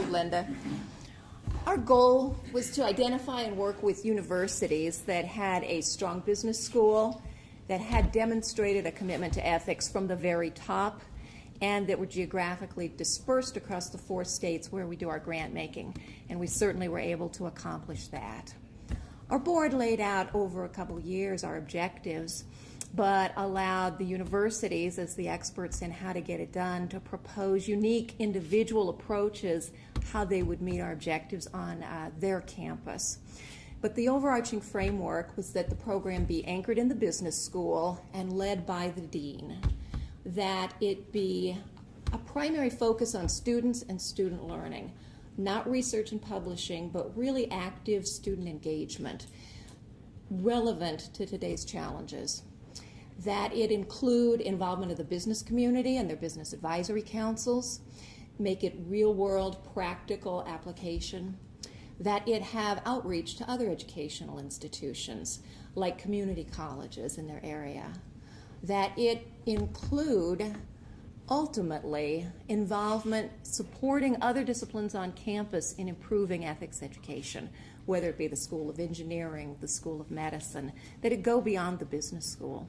Linda. Our goal was to identify and work with universities that had a strong business school, that had demonstrated a commitment to ethics from the very top, and that were geographically dispersed across the 4 states where we do our grant making. And we certainly were able to accomplish that. Our board laid out over a couple of years our objectives, but allowed the universities, as the experts in how to get it done, to propose unique individual approaches how they would meet our objectives on their campus. But the overarching framework was that the program be anchored in the business school and led by the dean, that it be a primary focus on students and student learning, not research and publishing, but really active student engagement, relevant to today's challenges, that it include involvement of the business community and their business advisory councils, make it real-world, practical application, that it have outreach to other educational institutions, like community colleges in their area, that it include, ultimately, involvement supporting other disciplines on campus in improving ethics education, whether it be the School of Engineering, the School of Medicine, that it go beyond the business school.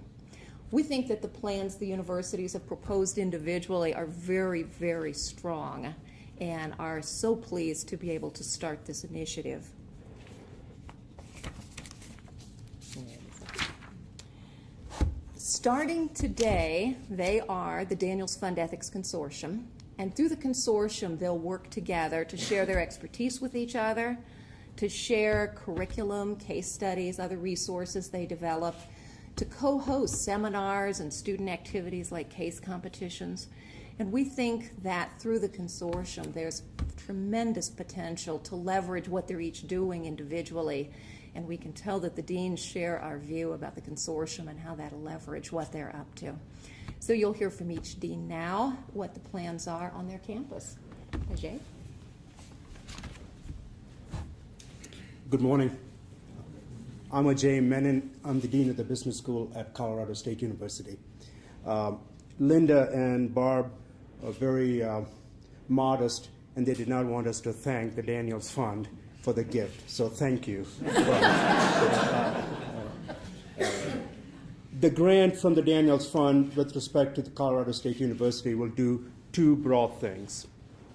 We think that the plans the universities have proposed individually are very, very strong and are so pleased to be able to start this initiative. Starting today, they are the Daniels Fund Ethics Consortium, and through the consortium, they'll work together to share their expertise with each other, to share curriculum, case studies, other resources they develop, to co-host seminars and student activities like case competitions. And we think that through the consortium, there's tremendous potential to leverage what they're each doing individually. And we can tell that the deans share our view about the consortium and how that'll leverage what they're up to. So you'll hear from each dean now what the plans are on their campus. Ajay? Good morning. I'm Ajay Menon. I'm the dean of the business school at Colorado State University. Linda and Barb are very modest, and they did not want us to thank the Daniels Fund for the gift, so thank you. The grant from the Daniels Fund with respect to the Colorado State University will do 2 broad things.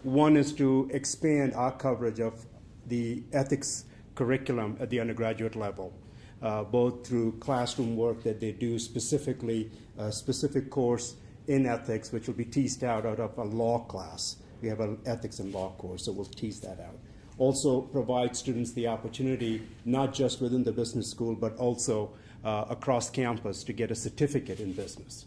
One is to expand our coverage of the ethics curriculum at the undergraduate level, both through classroom work that they do, specifically a specific course in ethics, which will be teased out of a law class. We have an ethics and law course, so we'll tease that out. Also provide students the opportunity, not just within the business school, but also across campus to get a certificate in business.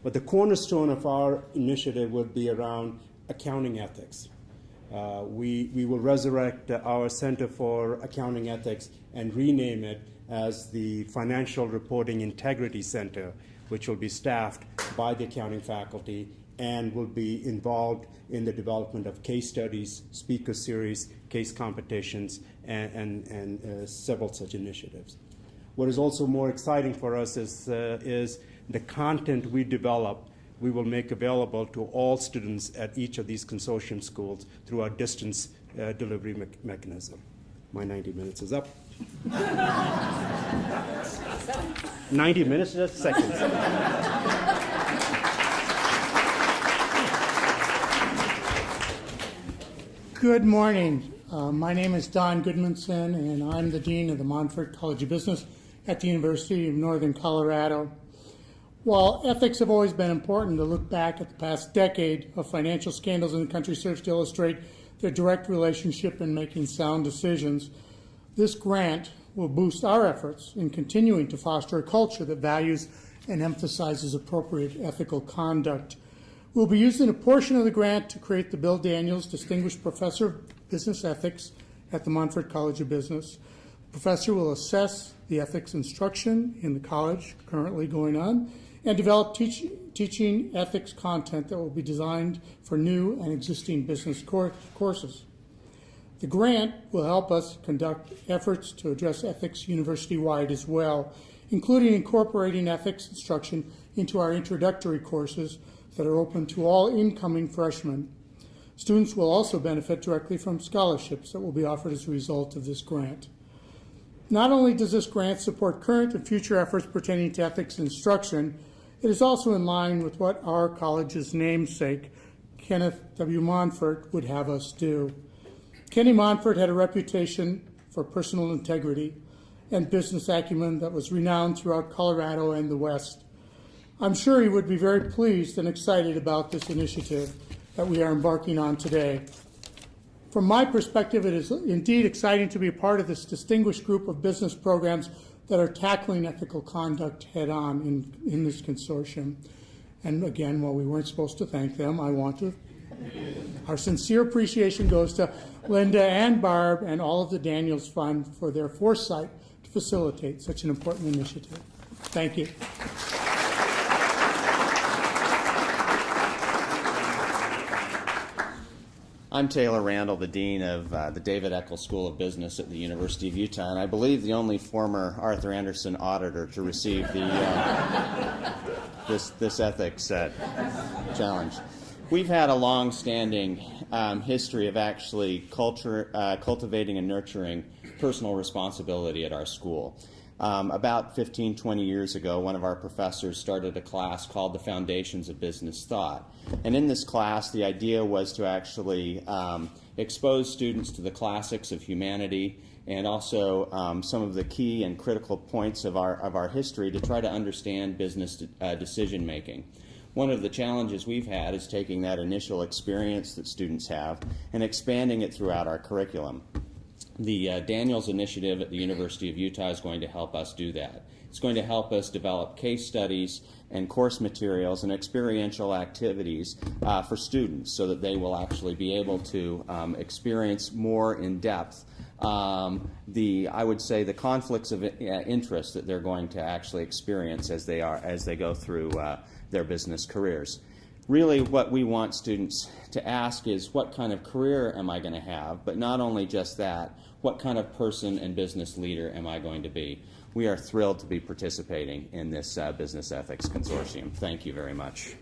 But the cornerstone of our initiative would be around accounting ethics. We will resurrect our Center for Accounting Ethics and rename it as the Financial Reporting Integrity Center, which will be staffed by the accounting faculty and will be involved in the development of case studies, speaker series, case competitions, and several such initiatives. What is also more exciting for us is the content we develop we will make available to all students at each of these consortium schools through our distance delivery mechanism. My 90 minutes is up. 90 minutes, just seconds. Good morning. My name is Don Goodmanson, and I'm the Dean of the Monfort College of Business at the University of Northern Colorado. While ethics have always been important, to look back at the past decade of financial scandals in the country serves to illustrate their direct relationship in making sound decisions. This grant will boost our efforts in continuing to foster a culture that values and emphasizes appropriate ethical conduct. We'll be using a portion of the grant to create the Bill Daniels Distinguished Professor of Business Ethics at the Monfort College of Business. The professor will assess the ethics instruction in the college currently going on and develop teaching ethics content that will be designed for new and existing business courses. The grant will help us conduct efforts to address ethics university-wide as well, including incorporating ethics instruction into our introductory courses that are open to all incoming freshmen. Students will also benefit directly from scholarships that will be offered as a result of this grant. Not only does this grant support current and future efforts pertaining to ethics instruction, it is also in line with what our college's namesake, Kenneth W. Monfort, would have us do. Kenny Monfort had a reputation for personal integrity and business acumen that was renowned throughout Colorado and the West. I'm sure he would be very pleased and excited about this initiative that we are embarking on today. From my perspective, it is indeed exciting to be a part of this distinguished group of business programs that are tackling ethical conduct head-on in this consortium. And again, while we weren't supposed to thank them, our sincere appreciation goes to Linda and Barb and all of the Daniels Fund for their foresight to facilitate such an important initiative. Thank you. I'm Taylor Randall, the Dean of the David Eckel School of Business at the University of Utah, and I believe the only former Arthur Anderson auditor to receive the this ethics challenge. We've had a long-standing history of actually cultivating and nurturing personal responsibility at our school. About 15, 20 years ago, one of our professors started a class called the Foundations of Business Thought. And in this class, the idea was to actually expose students to the classics of humanity and also some of the key and critical points of our history to try to understand business decision making. One of the challenges we've had is taking that initial experience that students have and expanding it throughout our curriculum. The Daniels Initiative at the University of Utah is going to help us do that. It's going to help us develop case studies and course materials and experiential activities for students so that they will actually be able to experience more in depth I would say the conflicts of interest that they're going to actually experience as they go through their business careers. Really what we want students to ask is, what kind of career am I going to have? But not only just that, what kind of person and business leader am I going to be? We are thrilled to be participating in this Business Ethics Consortium. Thank you very much.